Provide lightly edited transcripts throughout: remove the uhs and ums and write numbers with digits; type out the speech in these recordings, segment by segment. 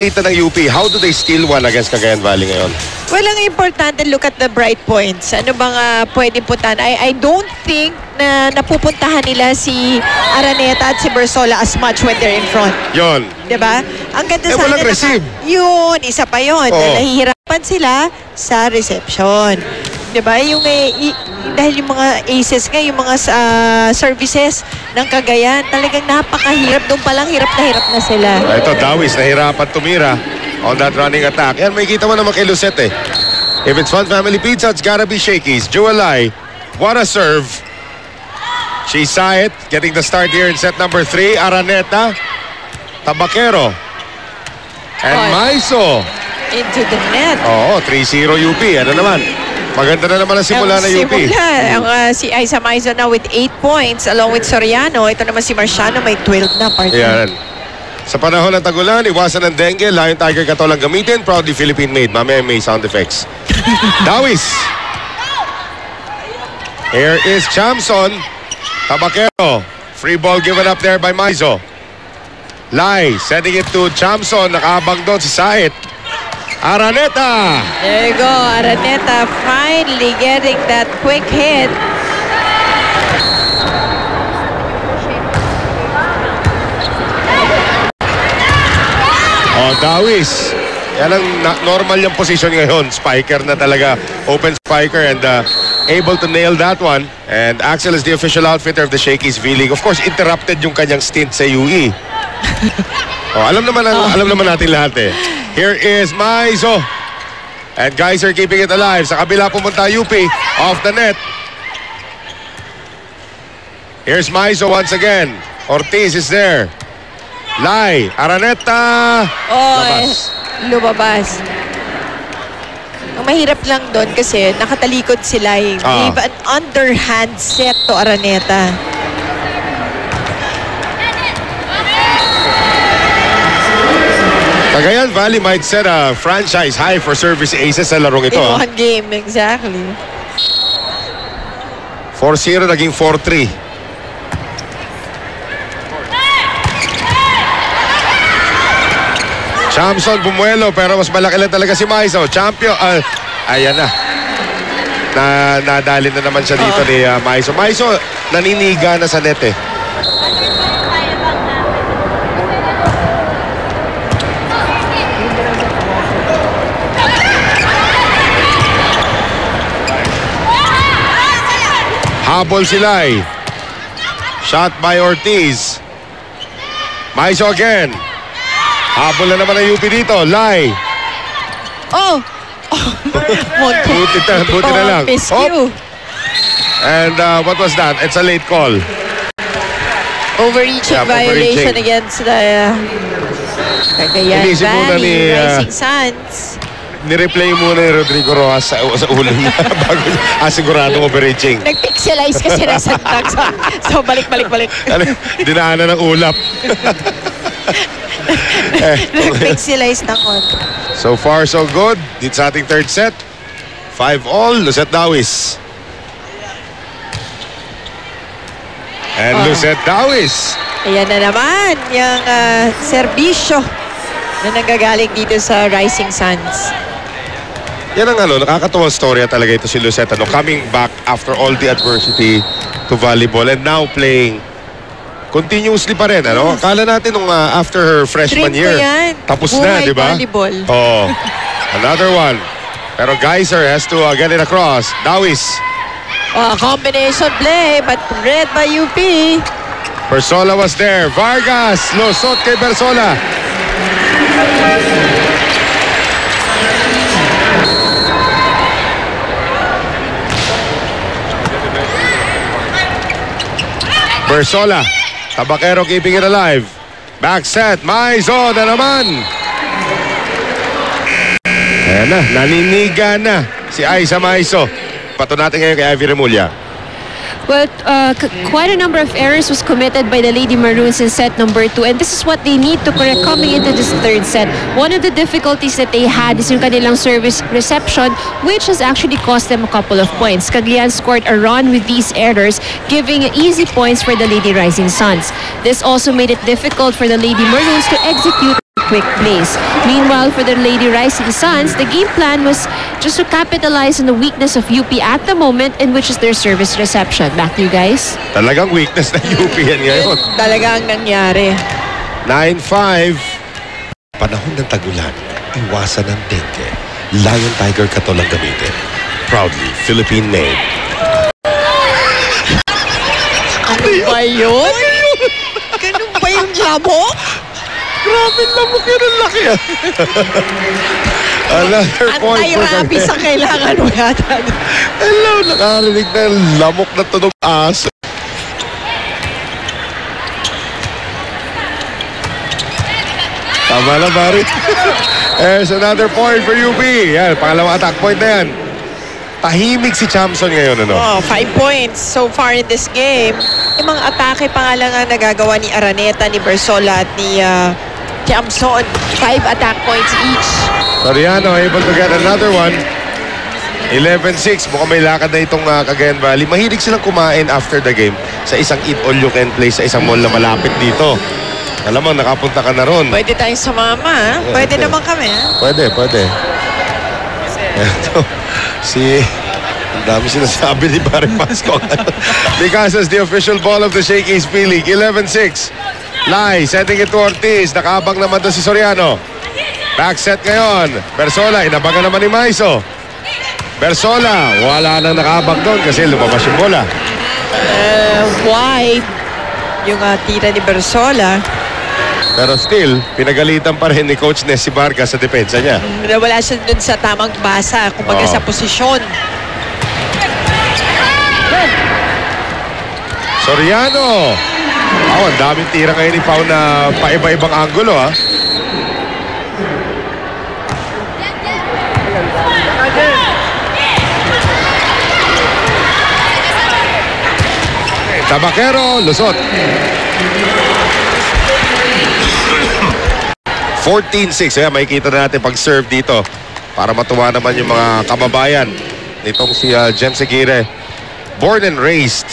kita ng UP. How do they steal one against Cagayan Valley ngayon? Well, ang importante, look at the bright points. Ano bang pwede puntahan? I don't think na napupuntahan nila si Araneta at si Bersola as much when they're in front. Yun. Diba? Ang ganda sana walang receive. Yun, isa pa yun. Nahihirapan sila sa reception. Diba? Dahil yung mga aces nga, yung mga services ng Cagayan, talagang napakahirap. Doon palang hirap na sila. Ito, Dawis, nahirapan tumira on that running attack. Yan, may kita mo naman kay Lucette. If it's Fun Family Pizza, it's gotta be Shakey's. Jualay, what a serve. She saw it, getting the start here in set number 3. Araneta, Tabaquero, and Maiso. Into the net. Oo, 3-0 UP. Ano naman? Maganda na naman ang simula na UP. Si Aiza Maiso na with 8 points along with Soriano. Ito naman si Marciano may 12 na partner. Yan. Sa panahon ng tagulan, iwasan ng dengue, Lion Tiger Katol ang gamitin. Proudly Philippine-made. Mamaya may sound effects. Dawis. Here is Chamson. Tabaquero. Free ball given up there by Maiso. Lai sending it to Chamson. Nakaabang doon si Said. Araneta. There you go. Araneta finally getting that quick hit. Dawis. Yan ang normal yung position ngayon. Spiker na talaga. Open spiker and able to nail that one. And Axel is the official outfitter of the Shakey's V-League. Of course, interrupted yung kanyang stint sa UE. Alam naman natin lahat eh. Here is Maiso. And guys are keeping it alive. Sa kabila pumunta UP. Off the net. Here's Maiso once again. Ortiz is there. Lai, Araneta. Lumabas. Ang mahirap lang doon kasi nakatalikod sila. Gave an underhand set to Araneta. Cagayan Valley might set a franchise high for service aces sa larong ito. In one game, exactly. 4-0 naging 4-3. Chamson bumuelo pero mas malaki lang talaga si Maiso. Champion. Ayan na. Nadali na naman siya dito ni Maiso. Maiso naniniga na sa net eh. Habol sila eh. Shot by Ortiz. Maiso again. Habol na naman ang UP dito. Lai. Buti na lang. And what was that? It's a late call. Overreaching violation against the Cagayan Valley Rising Suns. Nireplay muna ni Rodrigo Rojas sa ulo niya bago siguradong overreaching. Nag-pixelize kasi nasa tag. So balik. Dinaanan ng ulap. Nag-pixelize na konti. So far, so good. Dito sa ating third set. 5-all. Lucette Dawis. And Lucette Dawis. Ayan na naman yung serbisyo na nanggagaling dito sa Rising Suns. Yan ang nakakatuwang storya talaga ito si Lucette. Coming back after all the adversity to volleyball and now playing continuously pa rin. Akala natin nung after her freshman year, tapos na, di ba? Another one. Pero Geyser has to get it across. Dawis. Combination play, but read by UP. Bersola was there. Vargas, lusot kay Bersola. Bersola. Tabaquero keeping it alive. Back set. Maiso na naman. Ayan na. Naniniga na si Aiza Maiso. Pato natin ngayon kay Ivy Remulla. Well, quite a number of errors was committed by the Lady Maroons in set number 2, and this is what they need to correct coming into this third set. One of the difficulties that they had is yung kanilang service reception, which has actually cost them a couple of points. Caglian scored a run with these errors, giving easy points for the Lady Rising Suns. This also made it difficult for the Lady Maroons to execute quick plays. Meanwhile, for the Lady Rising Suns, the game plan was just to capitalize on the weakness of UP at the moment, in which is their service reception. Back to you guys. Talagang weakness na UP yan ngayon. Talaga ang nangyari. 9-5. Panahon ng tagulan, iwasan ng dengue. Lion Tiger Katol ang gamitin. Proudly Philippine-made. Ano ba yun? Ganun ba yung lamok? Grabe lamok yun, ang laki ah. Another point for Anti-rabies ang kailangan mo yata. Hello, nakarinig na yung lamok na tunog aso. Tama na, Barry. There's another point for UP. Yan, pangalawang attack point na yan. Tahimik si Chamson ngayon, ano? Oh, 5 points so far in this game. Yung mga atake pa nga lang ang nagagawa ni Araneta, ni Bersola at ni Chamson. 5 attack points each. Soriano able to get another one. 11-6. Mukhang may lakad na itong Cagayan Valley. Mahilig silang kumain after the game sa isang eat all you can place sa isang mall na malapit dito. Alam mo, nakapunta ka na ron. Pwede tayong sumama, ha? Pwede naman kami, ha? Pwede. Ito, ang dami sinasabi ni Barry Pasco. Because as the official ball of the Shakey's P-League, 11-6. Lai, setting it to Ortiz. Nakabang naman doon si Soriano. Back set ngayon. Bersola, inabagan naman ni Maiso. Bersola, wala nang nakabang doon kasi lumabas yung bola. Wide yung tira ni Bersola. Pero still, pinagalitan pa rin ni Coach Nessie Vargas sa depensa niya. Wala siya dun sa tamang basa, kumbaga sa posisyon. Soriano. Ang daming tira ngayon ni Pau na paiba-ibang angulo, ha? Tabakero, lusot. 14-6. Ayan, makikita na natin pag-serve dito para matuwa naman yung mga kababayan nitong si Jem Seguire. Born and raised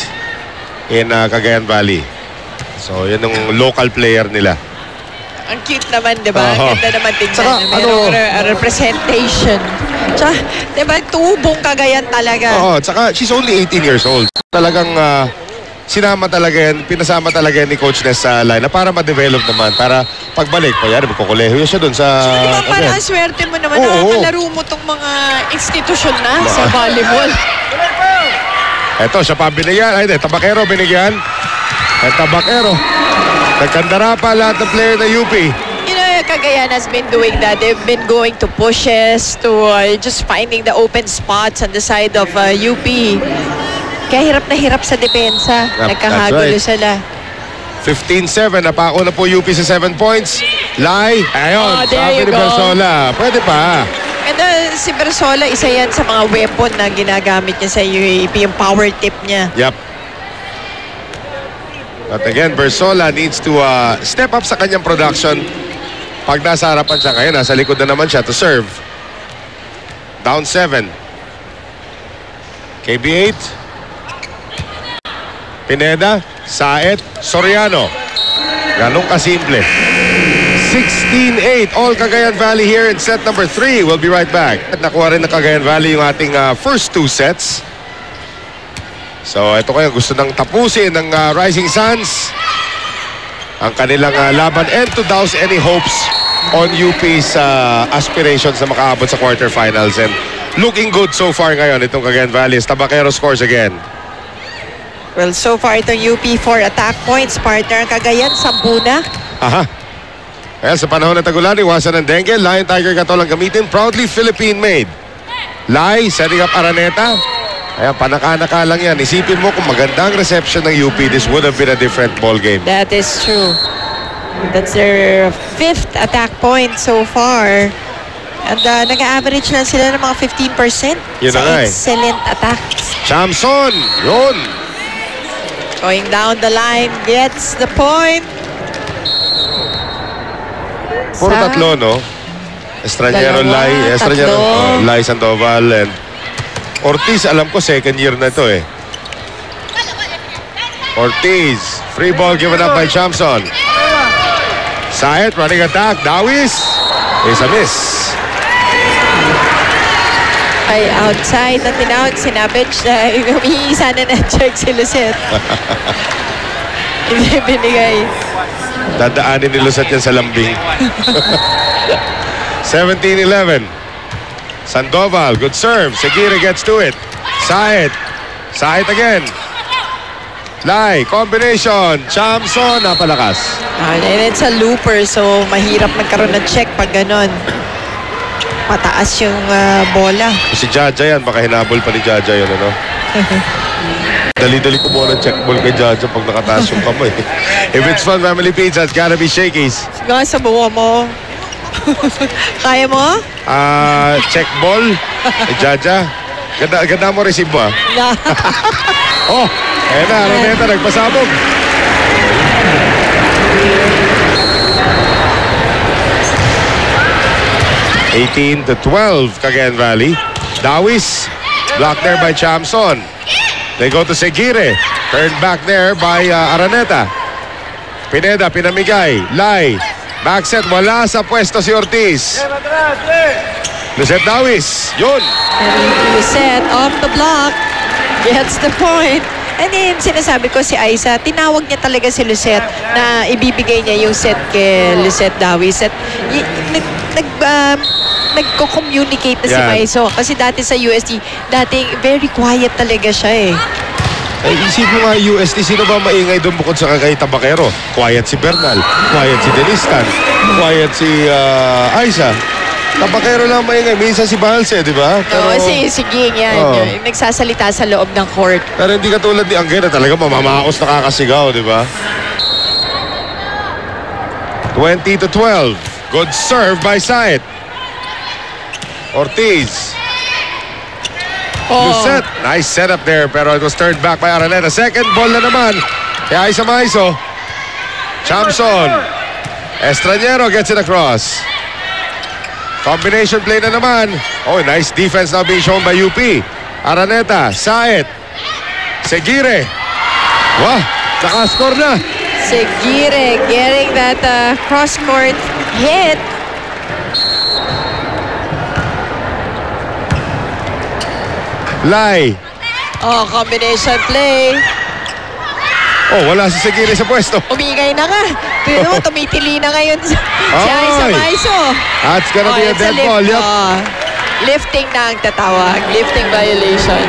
in Cagayan Valley. So, yan yung local player nila. Ang cute naman, di ba? Uh-huh. Ang ganda naman tingnan. Saka, Merong representation. Tsaka, di ba, tubong Cagayan talaga. Oo, tsaka she's only 18 years old. Talagang sinama talaga yan, pinasama talaga yan ni Coach Ness sa line na para ma-develop naman. Para pagbalik pa yan, magkukuleho siya doon sa... Di ba, parang swerte mo naman, nakakalaro mo tong mga institusyon na sa volleyball. Eto, siya pa binigyan. Ay, Tabakero binigyan. At Tabakero. Nagkandara pa lahat ng player na UP. You know, Cagayan has been doing that. They've been going to pushes, to just finding the open spots on the side of UP. Kaya hirap na hirap sa depensa. Nagkahagulo sila. 15-7. Napako na po UP sa 7 points. Lai. Ayun. Sabi ni Bersola. Pwede pa. And si Bersola, isa yan sa mga weapon na ginagamit niya sa UAP, yung power tip niya. Yep. But again, Bersola needs to step up sa kanyang production. Pag nasa harapan siya ngayon, nasa likod na naman siya to serve. Down 7. KB8. Pineda, Saet, Soriano. Ganong kasimple. 16-8. All Cagayan Valley here in set number 3. We'll be right back. At nakuha rin na Cagayan Valley yung ating first 2 sets. So ito kayo, gusto nang tapusin ng Rising Suns ang kanilang laban and to douse any hopes on UP's aspirations na makaabot sa quarterfinals. And looking good so far ngayon itong Cagayan Valley. Tabakero scores again. Well, so far itong UP 4 attack points. Partner ang Cagayan, 10 na. Aha. Well, sa panahon ng tagulan, iwasan ng dengue. Lion Tiger Katol ang gamitin. Proudly Philippine-made. Lai, setting up Araneta. Ayan, panaka-naka lang yan. Isipin mo kung magandang reception ng UP, this would have been a different ball game. That is true. That's their 5th attack point so far. And nag-average lang sila ng mga 15% Yun sa na nga eh. excellent attacks. Chamson! Yun! Going down the line, gets the point. Puro tatlo, no? Estrangero, Lai, Estrangero, Lai Sandoval, and Ortiz, alam ko second year na ito eh. Ortiz, free ball given up by Chamson. Saet running attack. Dawis is a miss. Ay, outside na tinawag si Nabich na humihingi sana na check si Lucet. Hindi binigay. Dadaanin ni Lucet yan sa lambing. 17-11. Sandoval, good serve. Seguire gets to it. Saet again. Lai, combination. Chamson, napalakas. And it's a looper, so mahirap magkaroon ng check pag ganon. Pataas yung bola. Si Jaja yan, baka hinabol pa ni Jaja yun, ano? Dali-dali ko muna check ball kay Jaja pag nakataas yung kamay. If it's fun, family pizza, it's gotta be Shakey's. Sige, sabuha mo. Kaya mo? Check ball. Jaja. Ganda mo receive mo, Oh, ayan na, Araneta, nagpasabog. (18-12) Cagayan Valley. Dawis, blocked there by Chamson. They go to Seguire. Turned back there by Araneta. Pineda, pinamigay. Lai, backset, wala sa pwesto si Ortiz. Lucet Dawis, yun. Lucet off the block. Gets the point. And then, sinasabi ko si Aiza, tinawag niya talaga si Lucet na ibibigay niya yung set kay Lucet Dawis. At nagko-communicate na si Maiso. Kasi dati sa UST, dating very quiet talaga siya eh. Ay, isip mo nga UST, sino ba maingay doon bukod sa kay Tabakero? Quiet si Bernal, quiet si Denistan, quiet si Aiza. Tabakero lang maingay. Minsan si Balse, di ba? Oo, si Ging yan. Yung nagsasalita sa loob ng court. Pero hindi katulad ni Angge na talaga mamamaos nakakasigaw, di ba? 20-12. Good serve by Saet. Ortiz. Lucet. Nice setup there, pero it was turned back by Araneta. Second ball na naman. Kaya Aiza Maiso. Chamson. Estranero gets it across. Combination play na naman. Oh, nice defense now being shown by UP. Araneta, Saet, Seguire. Wow, nakascore na. Seguire getting that cross-court hit. Lai. Oh, combination play. Oh, wala si Seguire sa pwesto. Umingay na nga. Pero tumitili na ngayon si Aiza Maiso. That's gonna be a dead ball. Yep. Lifting na ang tatawag. Lifting violation.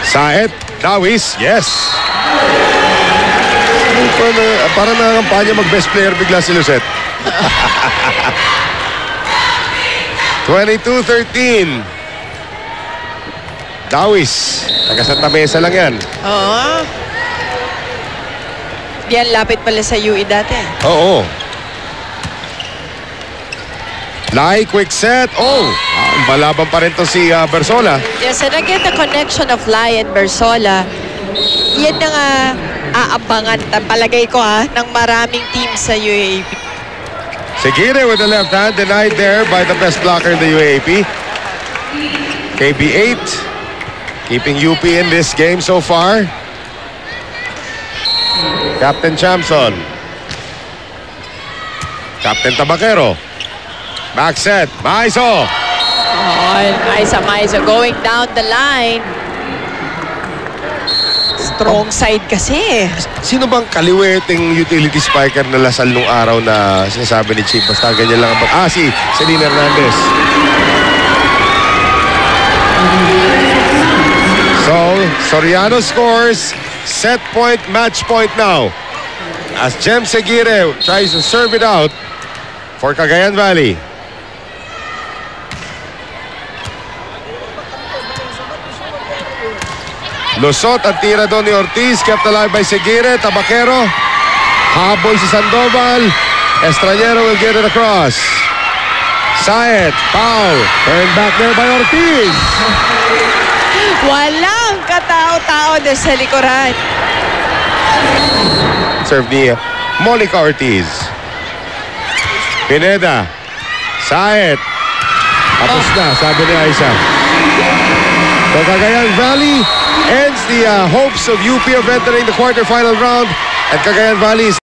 Saet, Dawis, yes. Para na kampanya mag-best player bigla si Lucet. 22-13. Dawis. Taga Santa Mesa lang yan. Oo. Yan, lapit pala sa UE dati. Oo. Lai, quick set. Oh, balaban pa rin to si Bersola. Yes, and again, the connection of Lai and Bersola, yan na nga aabangan, palagay ko ng maraming teams sa UAAP. Seguire with the left hand, denied there by the best blocker in the UAAP. KB8, keeping UP in this game so far. Captain Chamson. Captain Tabakero. Back set, Maiso. Oh, Maiso going down the line. Strong side kasi. Sino bang kaliweting utility spiker na lasal nung araw na sinasabi ni Chief? Basta ganyan lang ang si Celine Hernandez. So, Soriano scores. Set point, match point now. As Jem Seguire tries to serve it out for Cagayan Valley. Lusot ang tira doon ni Ortiz, kept alive by Seguire. Tabakero, habol si Sandoval. Estranero will get it across. Saet, foul. Turned back there by Ortiz. Walang katao-tao doon sa likuran. Serve ni Monica Ortiz. Pineda. Saet. Tapos na, sabi ni Aiza. So Cagayan Valley ends the hopes of UP of entering the quarterfinal round. And Cagayan Valley is